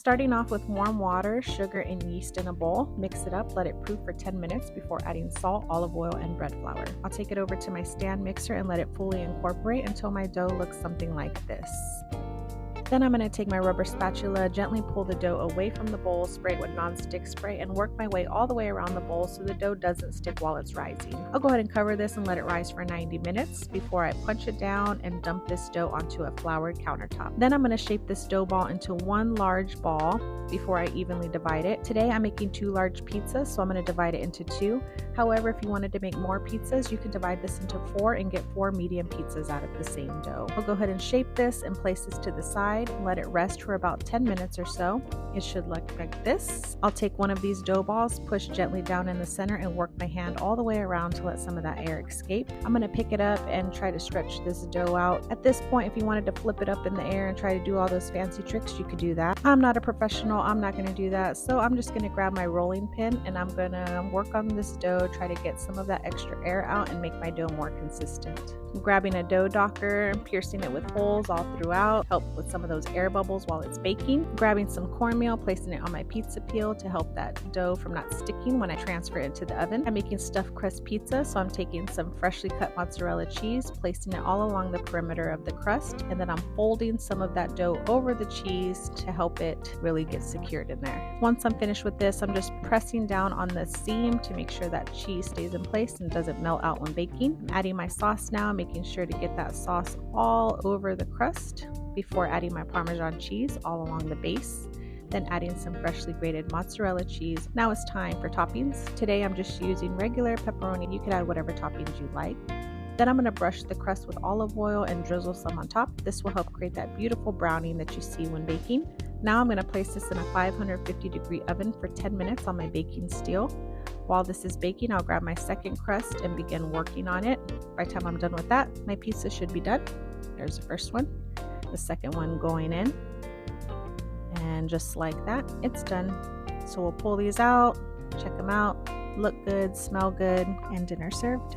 Starting off with warm water, sugar, and yeast in a bowl, mix it up, let it proof for 10 minutes before adding salt, olive oil, and bread flour. I'll take it over to my stand mixer and let it fully incorporate until my dough looks something like this. Then I'm going to take my rubber spatula, gently pull the dough away from the bowl, spray it with non-stick spray, and work my way all the way around the bowl so the dough doesn't stick while it's rising. I'll go ahead and cover this and let it rise for 90 minutes before I punch it down and dump this dough onto a floured countertop. Then I'm going to shape this dough ball into one large ball before I evenly divide it. Today I'm making 2 large pizzas, so I'm going to divide it into 2. However, if you wanted to make more pizzas, you could divide this into 4 and get 4 medium pizzas out of the same dough. I'll go ahead and shape this and place this to the side. Let it rest for about 10 minutes or so. It should look like this. I'll take one of these dough balls, push gently down in the center, and work my hand all the way around to let some of that air escape. I'm going to pick it up and try to stretch this dough out. At this point, if you wanted to flip it up in the air and try to do all those fancy tricks, you could do that. I'm not a professional. I'm not going to do that. So I'm just going to grab my rolling pin and I'm going to work on this dough, try to get some of that extra air out and make my dough more consistent. I'm grabbing a dough docker and piercing it with holes all throughout, help with some of those air bubbles while it's baking. Grabbing some cornmeal, placing it on my pizza peel to help that dough from not sticking when I transfer it into the oven. I'm making stuffed crust pizza, so I'm taking some freshly cut mozzarella cheese, placing it all along the perimeter of the crust, and then I'm folding some of that dough over the cheese to help it really get secured in there. Once I'm finished with this, I'm just pressing down on the seam to make sure that cheese stays in place and doesn't melt out when baking. I'm adding my sauce now, making sure to get that sauce all over the crust before adding my Parmesan cheese all along the base, then adding some freshly grated mozzarella cheese. Now it's time for toppings. Today I'm just using regular pepperoni. You could add whatever toppings you like. Then I'm going to brush the crust with olive oil and drizzle some on top. This will help create that beautiful browning that you see when baking. Now I'm going to place this in a 550-degree oven for 10 minutes on my baking steel. While this is baking, I'll grab my second crust and begin working on it. By the time I'm done with that, my pizza should be done. There's the first one, the second one going in, and just like that, it's done. So we'll pull these out, check them out, look good, smell good, and dinner served.